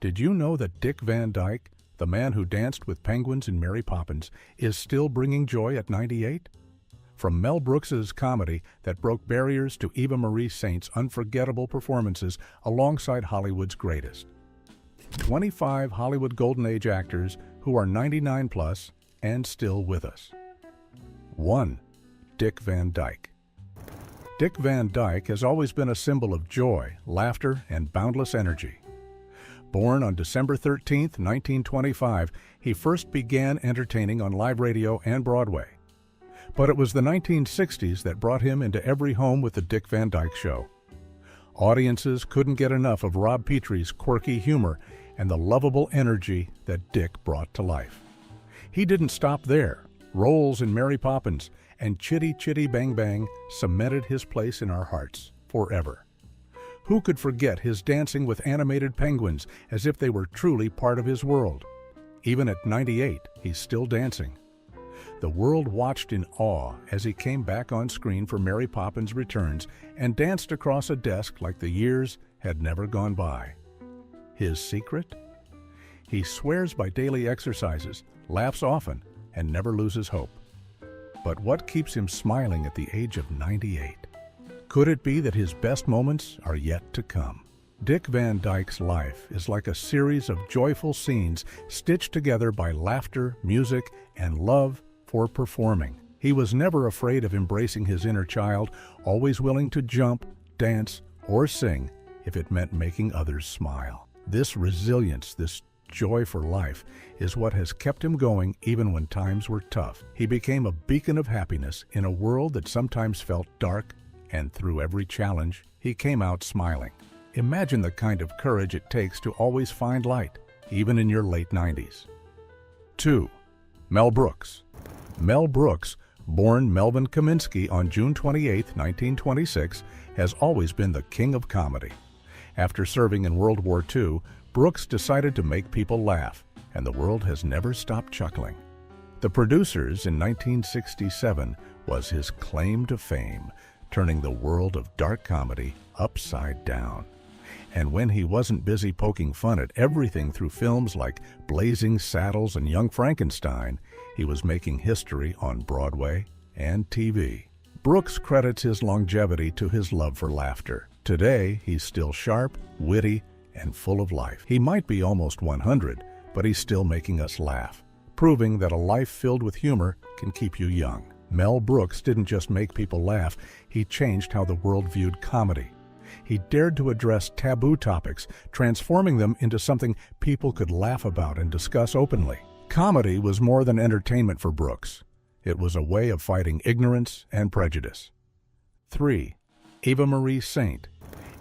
Did you know that Dick Van Dyke, the man who danced with penguins in Mary Poppins, is still bringing joy at 98? From Mel Brooks's comedy that broke barriers to Eva Marie Saint's unforgettable performances alongside Hollywood's greatest. 25 Hollywood Golden Age actors who are 99 plus and still with us. 1. Dick Van Dyke. Dick Van Dyke has always been a symbol of joy, laughter, and boundless energy. Born on December 13, 1925, he first began entertaining on live radio and Broadway. But it was the 1960s that brought him into every home with the Dick Van Dyke Show. Audiences couldn't get enough of Rob Petrie's quirky humor and the lovable energy that Dick brought to life. He didn't stop there. Roles in Mary Poppins and Chitty Chitty Bang Bang cemented his place in our hearts forever. Who could forget his dancing with animated penguins as if they were truly part of his world? Even at 98, he's still dancing. The world watched in awe as he came back on screen for Mary Poppins Returns and danced across a desk like the years had never gone by. His secret? He swears by daily exercises, laughs often, and never loses hope. But what keeps him smiling at the age of 98? Could it be that his best moments are yet to come? Dick Van Dyke's life is like a series of joyful scenes stitched together by laughter, music, and love for performing. He was never afraid of embracing his inner child, always willing to jump, dance, or sing if it meant making others smile. This resilience, this joy for life, is what has kept him going even when times were tough. He became a beacon of happiness in a world that sometimes felt dark, and through every challenge, he came out smiling. Imagine the kind of courage it takes to always find light, even in your late 90s. 2. Mel Brooks. Mel Brooks, born Melvin Kaminsky on June 28, 1926, has always been the king of comedy. After serving in World War II, Brooks decided to make people laugh, and the world has never stopped chuckling. The Producers in 1967 was his claim to fame, turning the world of dark comedy upside down. And when he wasn't busy poking fun at everything through films like Blazing Saddles and Young Frankenstein, he was making history on Broadway and TV. Brooks credits his longevity to his love for laughter. Today, he's still sharp, witty, and full of life. He might be almost 100, but he's still making us laugh, proving that a life filled with humor can keep you young. Mel Brooks didn't just make people laugh, he changed how the world viewed comedy. He dared to address taboo topics, transforming them into something people could laugh about and discuss openly. Comedy was more than entertainment for Brooks. It was a way of fighting ignorance and prejudice. 3. Eva Marie Saint.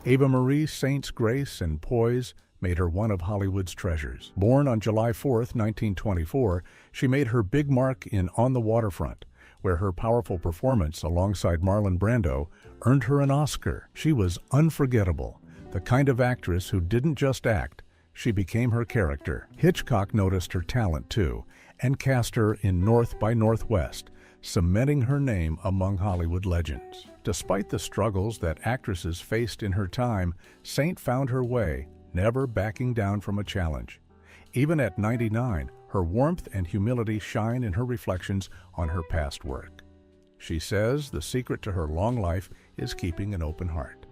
Eva Marie Saint's grace and poise made her one of Hollywood's treasures. Born on July 4, 1924, she made her big mark in On the Waterfront, where her powerful performance alongside Marlon Brando earned her an Oscar. She was unforgettable, the kind of actress who didn't just act, she became her character. Hitchcock noticed her talent too, and cast her in North by Northwest, cementing her name among Hollywood legends. Despite the struggles that actresses faced in her time, Saint found her way, never backing down from a challenge. Even at 99, her warmth and humility shine in her reflections on her past work. She says the secret to her long life is keeping an open heart.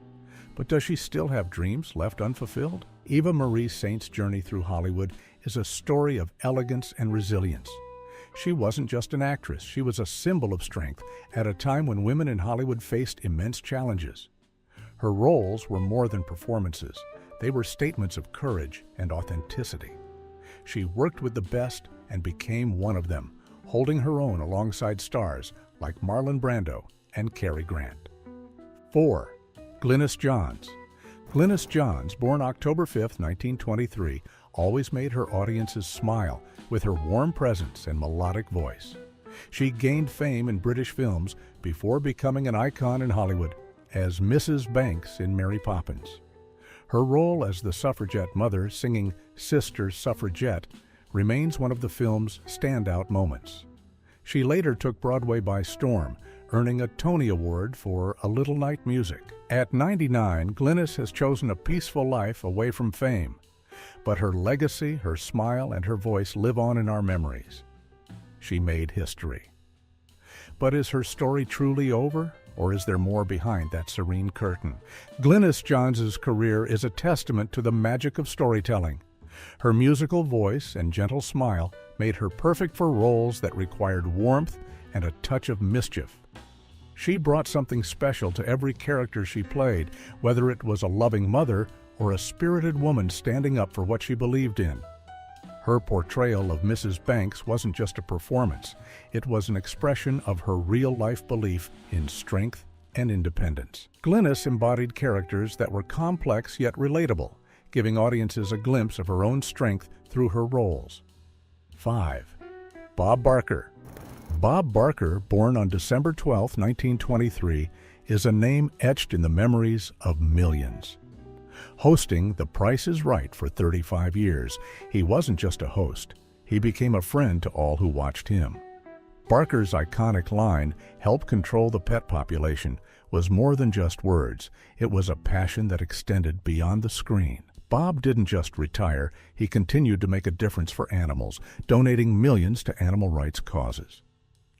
But does she still have dreams left unfulfilled? Eva Marie Saint's journey through Hollywood is a story of elegance and resilience. She wasn't just an actress, she was a symbol of strength at a time when women in Hollywood faced immense challenges. Her roles were more than performances. They were statements of courage and authenticity. She worked with the best and became one of them, holding her own alongside stars like Marlon Brando and Cary Grant. 4. Glynis Johns. Glynis Johns, born October 5, 1923, always made her audiences smile with her warm presence and melodic voice. She gained fame in British films before becoming an icon in Hollywood as Mrs. Banks in Mary Poppins. Her role as the suffragette mother singing Sister Suffragette remains one of the film's standout moments. She later took Broadway by storm, earning a Tony Award for A Little Night Music. At 99, Glynis has chosen a peaceful life away from fame. But her legacy, her smile, and her voice live on in our memories. She made history. But is her story truly over, or is there more behind that serene curtain? Glynis Johns' career is a testament to the magic of storytelling. Her musical voice and gentle smile made her perfect for roles that required warmth and a touch of mischief. She brought something special to every character she played, whether it was a loving mother or a spirited woman standing up for what she believed in. Her portrayal of Mrs. Banks wasn't just a performance. It was an expression of her real-life belief in strength and independence. Glynis embodied characters that were complex yet relatable, giving audiences a glimpse of her own strength through her roles. 5. Bob Barker. Bob Barker, born on December 12, 1923, is a name etched in the memories of millions. Hosting The Price is Right for 35 years, he wasn't just a host. He became a friend to all who watched him. Barker's iconic line, "Help control the pet population," was more than just words. It was a passion that extended beyond the screen. Bob didn't just retire, he continued to make a difference for animals, donating millions to animal rights causes.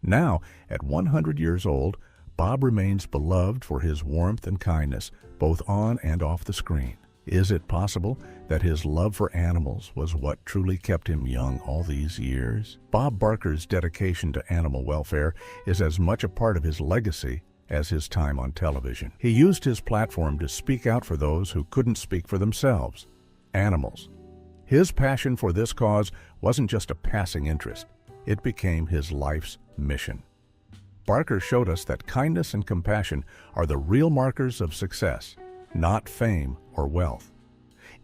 Now, at 100 years old, Bob remains beloved for his warmth and kindness, both on and off the screen. Is it possible that his love for animals was what truly kept him young all these years? Bob Barker's dedication to animal welfare is as much a part of his legacy as his time on television. He used his platform to speak out for those who couldn't speak for themselves, animals. His passion for this cause wasn't just a passing interest. It became his life's mission. Barker showed us that kindness and compassion are the real markers of success, not fame or wealth.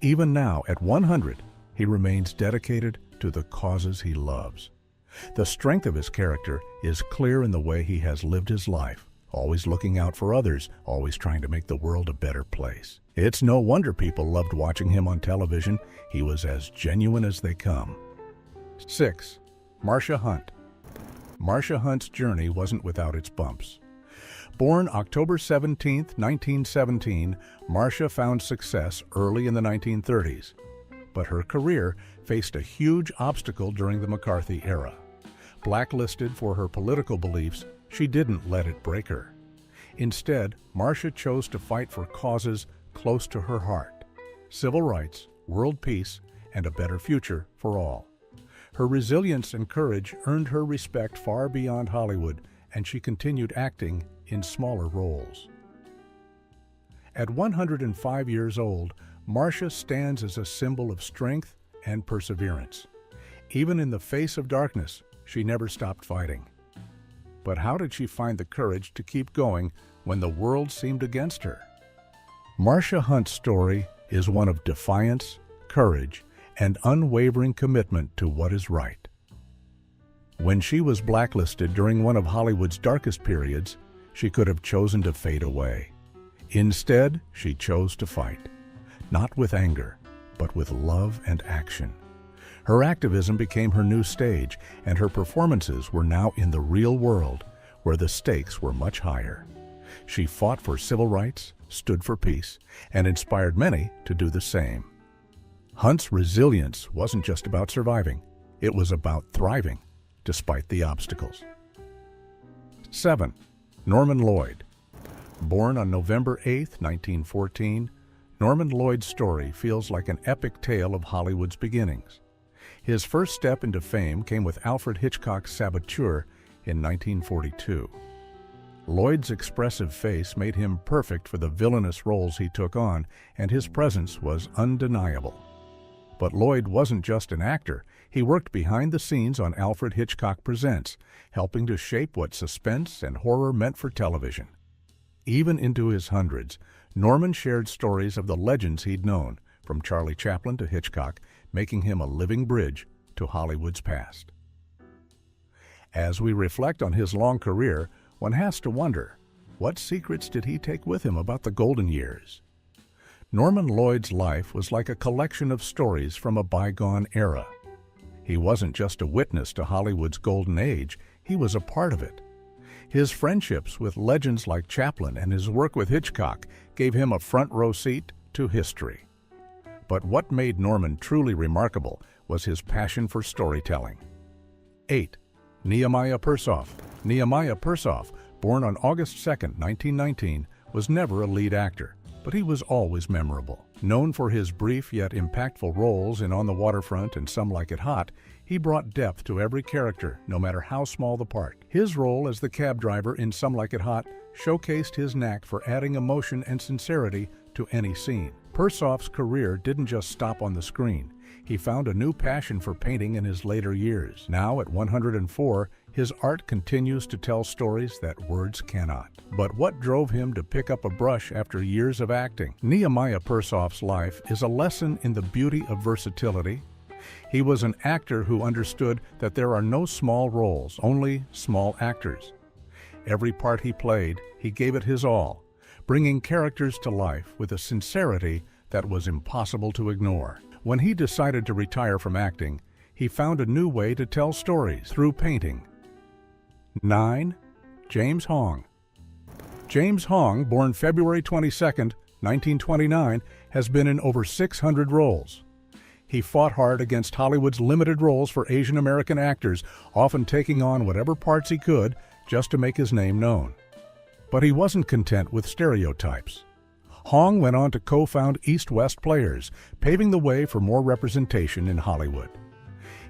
Even now, at 100, he remains dedicated to the causes he loves. The strength of his character is clear in the way he has lived his life, always looking out for others, always trying to make the world a better place. It's no wonder people loved watching him on television. He was as genuine as they come. 6. Marcia Hunt. Marcia Hunt's journey wasn't without its bumps. Born October 17, 1917, Marcia found success early in the 1930s. But her career faced a huge obstacle during the McCarthy era. Blacklisted for her political beliefs, she didn't let it break her. Instead, Marcia chose to fight for causes close to her heart: civil rights, world peace, and a better future for all. Her resilience and courage earned her respect far beyond Hollywood, and she continued acting in smaller roles. At 105 years old, Marcia stands as a symbol of strength and perseverance. Even in the face of darkness, she never stopped fighting. But how did she find the courage to keep going when the world seemed against her? Marcia Hunt's story is one of defiance, courage, and unwavering commitment to what is right. When she was blacklisted during one of Hollywood's darkest periods, she could have chosen to fade away. Instead, she chose to fight, not with anger, but with love and action. Her activism became her new stage, and her performances were now in the real world, where the stakes were much higher. She fought for civil rights, stood for peace, and inspired many to do the same. Hunt's resilience wasn't just about surviving, it was about thriving, despite the obstacles. 7. Norman Lloyd. Born on November 8, 1914, Norman Lloyd's story feels like an epic tale of Hollywood's beginnings. His first step into fame came with Alfred Hitchcock's Saboteur in 1942. Lloyd's expressive face made him perfect for the villainous roles he took on, and his presence was undeniable. But Lloyd wasn't just an actor. He worked behind the scenes on Alfred Hitchcock Presents, helping to shape what suspense and horror meant for television. Even into his hundreds, Norman shared stories of the legends he'd known, from Charlie Chaplin to Hitchcock, making him a living bridge to Hollywood's past. As we reflect on his long career, one has to wonder, what secrets did he take with him about the golden years? Norman Lloyd's life was like a collection of stories from a bygone era. He wasn't just a witness to Hollywood's golden age, he was a part of it. His friendships with legends like Chaplin and his work with Hitchcock gave him a front-row seat to history. But what made Norman truly remarkable was his passion for storytelling. 8. Nehemiah Persoff. Nehemiah Persoff, born on August 2, 1919, was never a lead actor, but he was always memorable. Known for his brief yet impactful roles in On the Waterfront and Some Like It Hot, he brought depth to every character, no matter how small the part. His role as the cab driver in Some Like It Hot showcased his knack for adding emotion and sincerity to any scene. Persoff's career didn't just stop on the screen. He found a new passion for painting in his later years. Now, at 104, his art continues to tell stories that words cannot. But what drove him to pick up a brush after years of acting? Nehemiah Persoff's life is a lesson in the beauty of versatility. He was an actor who understood that there are no small roles, only small actors. Every part he played, he gave it his all, bringing characters to life with a sincerity that was impossible to ignore. When he decided to retire from acting, he found a new way to tell stories through painting. 9. James Hong. James Hong, born February 22, 1929, has been in over 600 roles. He fought hard against Hollywood's limited roles for Asian American actors, often taking on whatever parts he could just to make his name known. But he wasn't content with stereotypes. Hong went on to co-found East West Players, paving the way for more representation in Hollywood.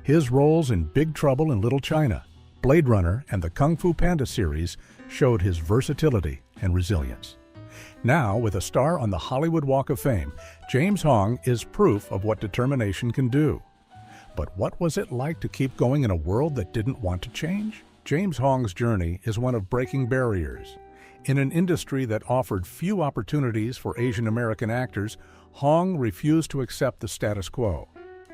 His roles in Big Trouble in Little China, Blade Runner, and the Kung Fu Panda series showed his versatility and resilience. Now, with a star on the Hollywood Walk of Fame, James Hong is proof of what determination can do. But what was it like to keep going in a world that didn't want to change? James Hong's journey is one of breaking barriers. In an industry that offered few opportunities for Asian American actors, Hong refused to accept the status quo.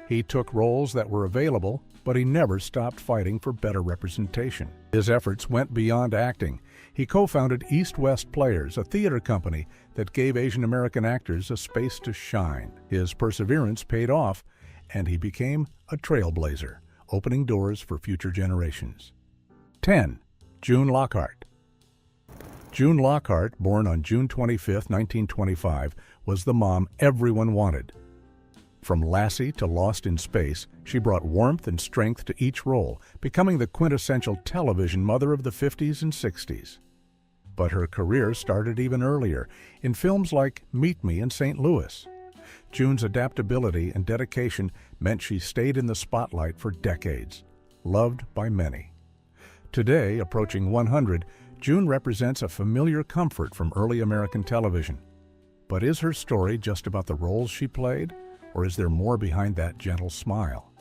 He took roles that were available, but he never stopped fighting for better representation. His efforts went beyond acting. He co-founded East West Players, a theater company that gave Asian American actors a space to shine. His perseverance paid off, and he became a trailblazer, opening doors for future generations. 10. June Lockhart. June Lockhart, born on June 25, 1925, was the mom everyone wanted. From Lassie to Lost in Space, she brought warmth and strength to each role, becoming the quintessential television mother of the 50s and 60s. But her career started even earlier, in films like Meet Me in St. Louis. June's adaptability and dedication meant she stayed in the spotlight for decades, loved by many. Today, approaching 100, June represents a familiar comfort from early American television. But is her story just about the roles she played, or is there more behind that gentle smile?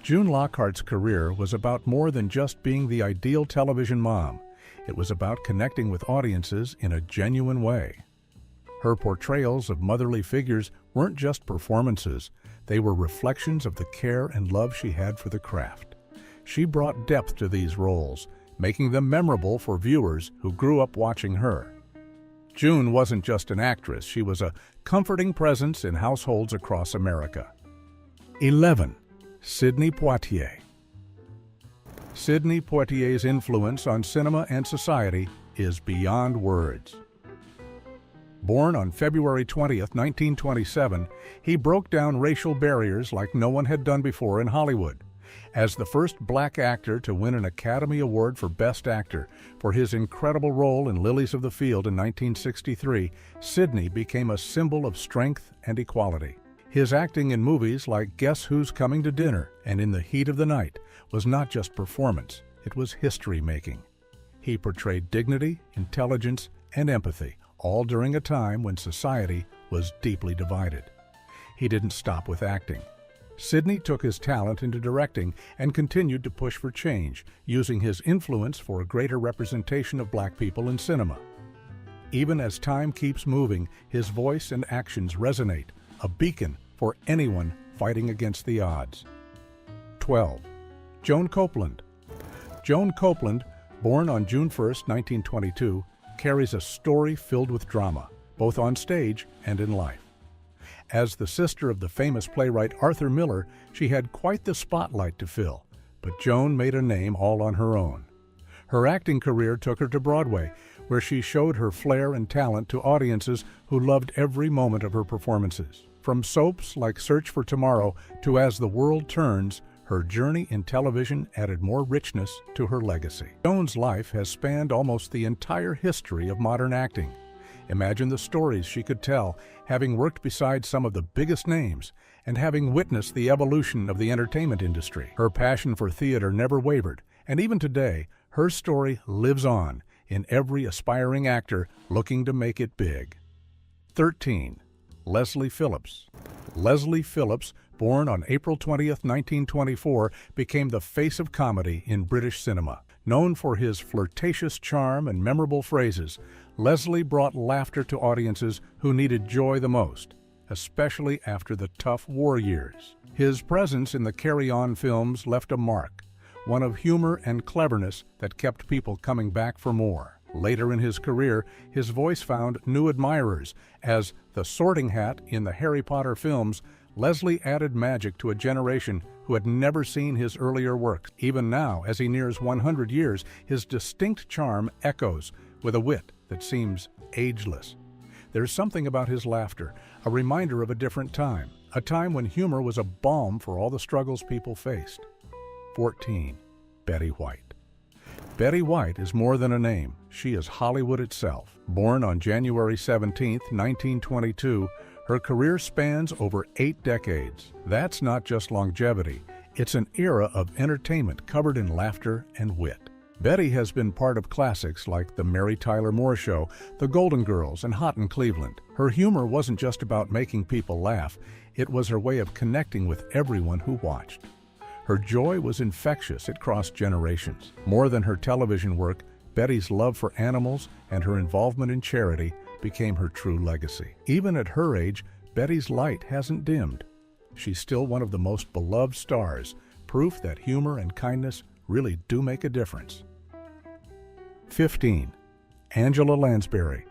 June Lockhart's career was about more than just being the ideal television mom. It was about connecting with audiences in a genuine way. Her portrayals of motherly figures weren't just performances, they were reflections of the care and love she had for the craft. She brought depth to these roles, making them memorable for viewers who grew up watching her. June wasn't just an actress, she was a comforting presence in households across America. 11. Sidney Poitier. Sidney Poitier's influence on cinema and society is beyond words. Born on February 20, 1927, he broke down racial barriers like no one had done before in Hollywood. As the first black actor to win an Academy Award for Best Actor for his incredible role in Lilies of the Field in 1963, Sidney became a symbol of strength and equality. His acting in movies like Guess Who's Coming to Dinner and In the Heat of the Night was not just performance, it was history-making. He portrayed dignity, intelligence, and empathy, all during a time when society was deeply divided. He didn't stop with acting. Sidney took his talent into directing and continued to push for change, using his influence for a greater representation of black people in cinema. Even as time keeps moving, his voice and actions resonate, a beacon for anyone fighting against the odds. 12. Joan Copeland. Joan Copeland, born on June 1, 1922, carries a story filled with drama, both on stage and in life. As the sister of the famous playwright Arthur Miller, she had quite the spotlight to fill, but Joan made a name all on her own. Her acting career took her to Broadway, where she showed her flair and talent to audiences who loved every moment of her performances. From soaps like Search for Tomorrow to As the World Turns, her journey in television added more richness to her legacy. Joan's life has spanned almost the entire history of modern acting. Imagine the stories she could tell, having worked beside some of the biggest names and having witnessed the evolution of the entertainment industry. Her passion for theater never wavered, and even today, her story lives on in every aspiring actor looking to make it big. 13. Leslie Phillips. Leslie Phillips, born on April 20, 1924, became the face of comedy in British cinema. Known for his flirtatious charm and memorable phrases, Leslie brought laughter to audiences who needed joy the most, especially after the tough war years. His presence in the Carry On films left a mark, one of humor and cleverness that kept people coming back for more. Later in his career, his voice found new admirers. As the Sorting Hat in the Harry Potter films, Leslie added magic to a generation who had never seen his earlier works. Even now, as he nears 100 years, his distinct charm echoes with a wit that seems ageless. There's something about his laughter, a reminder of a different time, a time when humor was a balm for all the struggles people faced. 14. Betty White. Betty White is more than a name. She is Hollywood itself. Born on January 17, 1922, her career spans over 8 decades. That's not just longevity. It's an era of entertainment covered in laughter and wit. Betty has been part of classics like The Mary Tyler Moore Show, The Golden Girls, and Hot in Cleveland. Her humor wasn't just about making people laugh. It was her way of connecting with everyone who watched. Her joy was infectious. It crossed generations. More than her television work, Betty's love for animals and her involvement in charity became her true legacy. Even at her age, Betty's light hasn't dimmed. She's still one of the most beloved stars, proof that humor and kindness really do make a difference. 15. Angela Lansbury.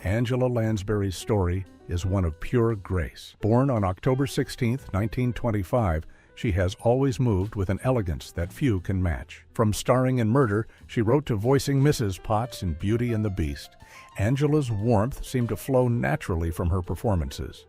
Angela Lansbury's story is one of pure grace. Born on October 16, 1925, she has always moved with an elegance that few can match. From starring in Murder, she wrote to voicing Mrs. Potts in Beauty and the Beast. Angela's warmth seemed to flow naturally from her performances.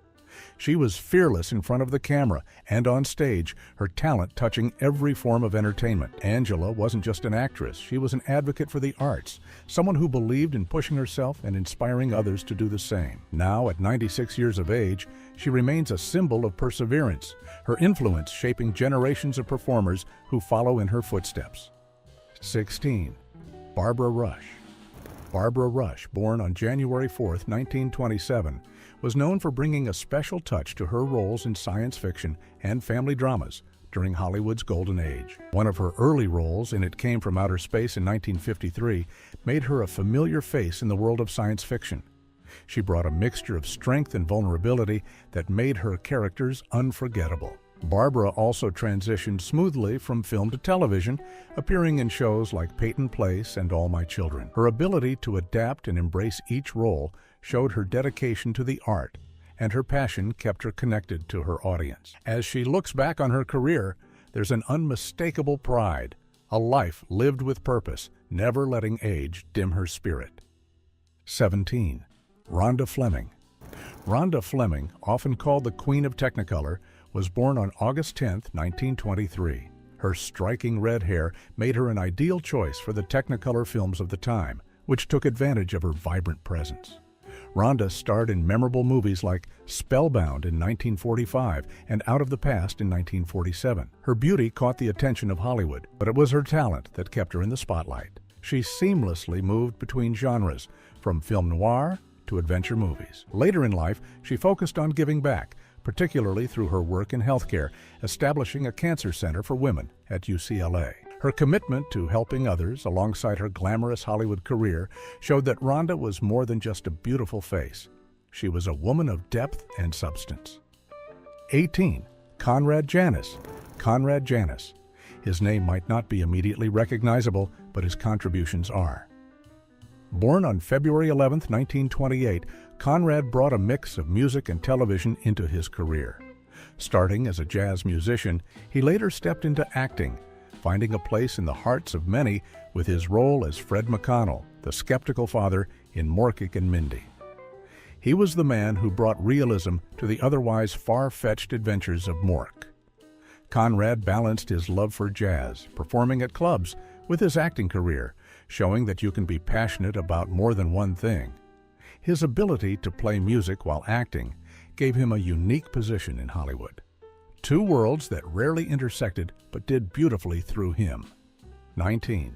She was fearless in front of the camera and on stage, her talent touching every form of entertainment. Angela wasn't just an actress, she was an advocate for the arts, someone who believed in pushing herself and inspiring others to do the same. Now, at 96 years of age, she remains a symbol of perseverance, her influence shaping generations of performers who follow in her footsteps. 16. Barbara Rush. Barbara Rush, born on January 4, 1927, was known for bringing a special touch to her roles in science fiction and family dramas during Hollywood's golden age. One of her early roles in It Came from Outer Space in 1953 made her a familiar face in the world of science fiction. She brought a mixture of strength and vulnerability that made her characters unforgettable. Barbara also transitioned smoothly from film to television, appearing in shows like Peyton Place and All My Children. Her ability to adapt and embrace each role showed her dedication to the art, and her passion kept her connected to her audience. As she looks back on her career, there's an unmistakable pride, a life lived with purpose, never letting age dim her spirit. 17. Rhonda Fleming. Rhonda Fleming, often called the Queen of Technicolor, was born on August 10, 1923. Her striking red hair made her an ideal choice for the Technicolor films of the time, which took advantage of her vibrant presence. Rhonda starred in memorable movies like Spellbound in 1945 and Out of the Past in 1947. Her beauty caught the attention of Hollywood, but it was her talent that kept her in the spotlight. She seamlessly moved between genres, from film noir to adventure movies. Later in life, she focused on giving back, particularly through her work in healthcare, establishing a cancer center for women at UCLA. Her commitment to helping others alongside her glamorous Hollywood career showed that Rhonda was more than just a beautiful face. She was a woman of depth and substance. 18. Conrad Janis. Conrad Janis. His name might not be immediately recognizable, but his contributions are. Born on February 11, 1928, Conrad brought a mix of music and television into his career. Starting as a jazz musician, he later stepped into acting, finding a place in the hearts of many with his role as Fred McConnell, the skeptical father in Mork and Mindy. He was the man who brought realism to the otherwise far-fetched adventures of Mork. Conrad balanced his love for jazz, performing at clubs, with his acting career, showing that you can be passionate about more than one thing. His ability to play music while acting gave him a unique position in Hollywood. Two worlds that rarely intersected but did beautifully through him. 19.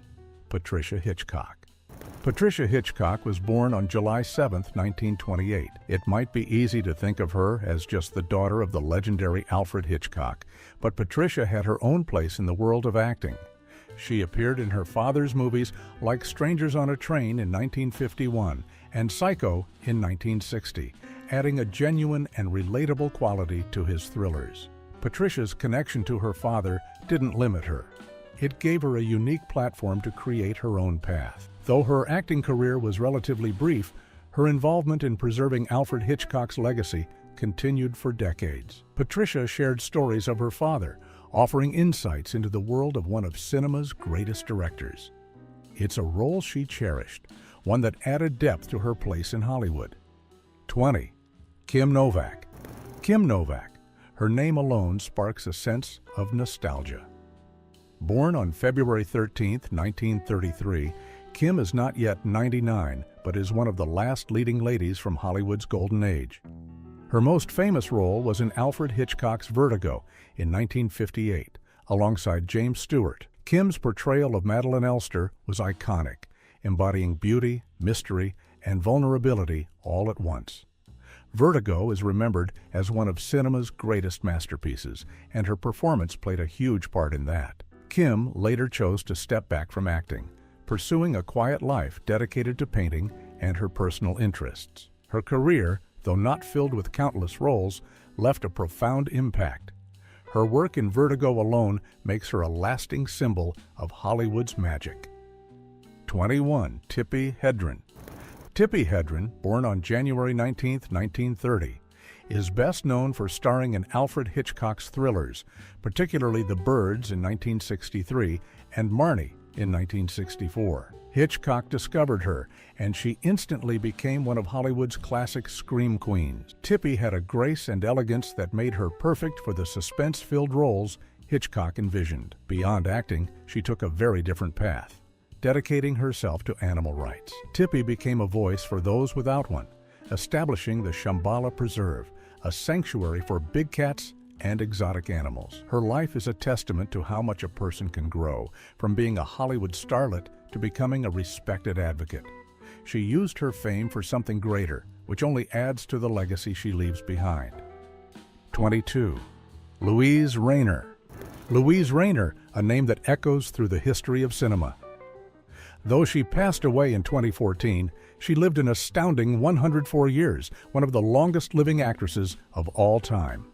Patricia Hitchcock. Patricia Hitchcock was born on July 7, 1928. It might be easy to think of her as just the daughter of the legendary Alfred Hitchcock, but Patricia had her own place in the world of acting. She appeared in her father's movies like Strangers on a Train in 1951 and Psycho in 1960, adding a genuine and relatable quality to his thrillers. Patricia's connection to her father didn't limit her. It gave her a unique platform to create her own path. Though her acting career was relatively brief, her involvement in preserving Alfred Hitchcock's legacy continued for decades. Patricia shared stories of her father, offering insights into the world of one of cinema's greatest directors. It's a role she cherished, one that added depth to her place in Hollywood. 20. Kim Novak. Kim Novak. Her name alone sparks a sense of nostalgia. Born on February 13, 1933, Kim is not yet 99, but is one of the last leading ladies from Hollywood's golden age. Her most famous role was in Alfred Hitchcock's Vertigo in 1958, alongside James Stewart. Kim's portrayal of Madeleine Elster was iconic, embodying beauty, mystery, and vulnerability all at once. Vertigo is remembered as one of cinema's greatest masterpieces, and her performance played a huge part in that. Kim later chose to step back from acting, pursuing a quiet life dedicated to painting and her personal interests. Her career, though not filled with countless roles, left a profound impact. Her work in Vertigo alone makes her a lasting symbol of Hollywood's magic. 21. Tippi Hedren. Tippi Hedren, born on January 19, 1930, is best known for starring in Alfred Hitchcock's thrillers, particularly The Birds in 1963 and Marnie in 1964. Hitchcock discovered her, and she instantly became one of Hollywood's classic scream queens. Tippi had a grace and elegance that made her perfect for the suspense-filled roles Hitchcock envisioned. Beyond acting, she took a very different path, dedicating herself to animal rights. Tippi became a voice for those without one, establishing the Shambhala Preserve, a sanctuary for big cats and exotic animals. Her life is a testament to how much a person can grow, from being a Hollywood starlet to becoming a respected advocate. She used her fame for something greater, which only adds to the legacy she leaves behind. 22. Louise Rayner. Louise Rayner, a name that echoes through the history of cinema. Though she passed away in 2014, she lived an astounding 104 years, one of the longest living actresses of all time.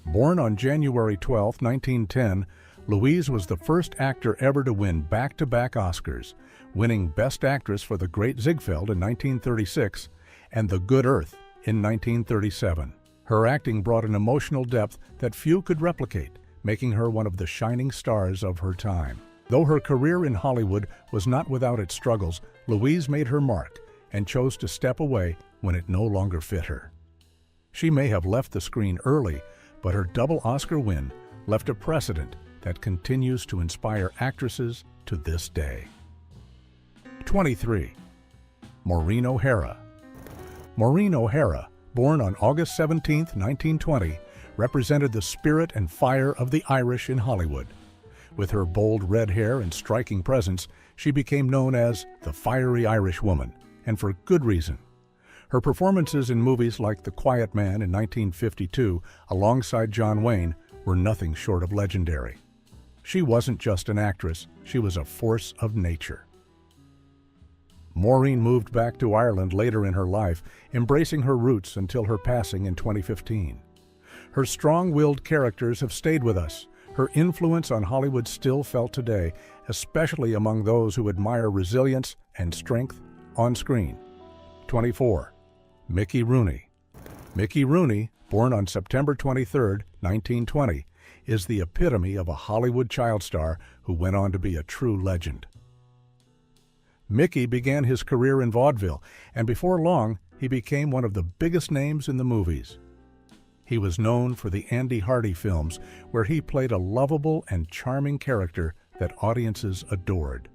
Born on January 12, 1910, Louise was the first actor ever to win back-to-back Oscars, winning Best Actress for The Great Ziegfeld in 1936 and The Good Earth in 1937. Her acting brought an emotional depth that few could replicate, making her one of the shining stars of her time. Though her career in Hollywood was not without its struggles, Louise made her mark and chose to step away when it no longer fit her. She may have left the screen early, but her double Oscar win left a precedent that continues to inspire actresses to this day. 23. Maureen O'Hara. Maureen O'Hara, born on August 17, 1920, represented the spirit and fire of the Irish in Hollywood. With her bold red hair and striking presence, she became known as the Fiery Irish Woman, and for good reason. Her performances in movies like The Quiet Man in 1952, alongside John Wayne, were nothing short of legendary. She wasn't just an actress, she was a force of nature. Maureen moved back to Ireland later in her life, embracing her roots until her passing in 2015. Her strong-willed characters have stayed with us. Her influence on Hollywood still felt today, especially among those who admire resilience and strength on screen. 24. Mickey Rooney. Mickey Rooney, born on September 23, 1920, is the epitome of a Hollywood child star who went on to be a true legend. Mickey began his career in vaudeville, and before long, he became one of the biggest names in the movies. He was known for the Andy Hardy films, where he played a lovable and charming character that audiences adored.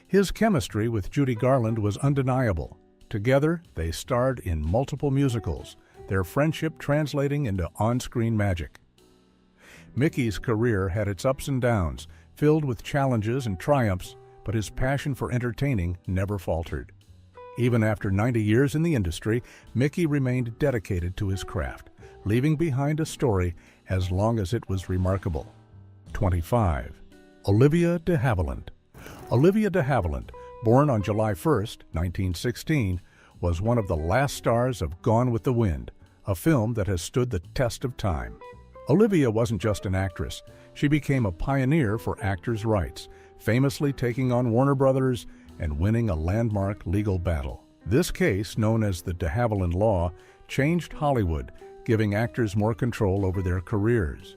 His chemistry with Judy Garland was undeniable. Together, they starred in multiple musicals, their friendship translating into on-screen magic. Mickey's career had its ups and downs, filled with challenges and triumphs, but his passion for entertaining never faltered. Even after 90 years in the industry, Mickey remained dedicated to his craft, leaving behind a story as long as it was remarkable. 25. Olivia de Havilland. Olivia de Havilland, born on July 1, 1916, was one of the last stars of Gone with the Wind, a film that has stood the test of time. Olivia wasn't just an actress. She became a pioneer for actors' rights, famously taking on Warner Brothers and winning a landmark legal battle. This case, known as the de Havilland Law, changed Hollywood, giving actors more control over their careers.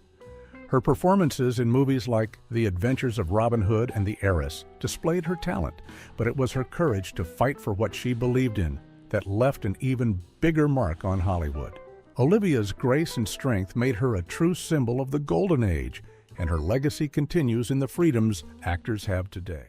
Her performances in movies like The Adventures of Robin Hood and The Heiress displayed her talent, but it was her courage to fight for what she believed in that left an even bigger mark on Hollywood. Olivia's grace and strength made her a true symbol of the golden age, and her legacy continues in the freedoms actors have today.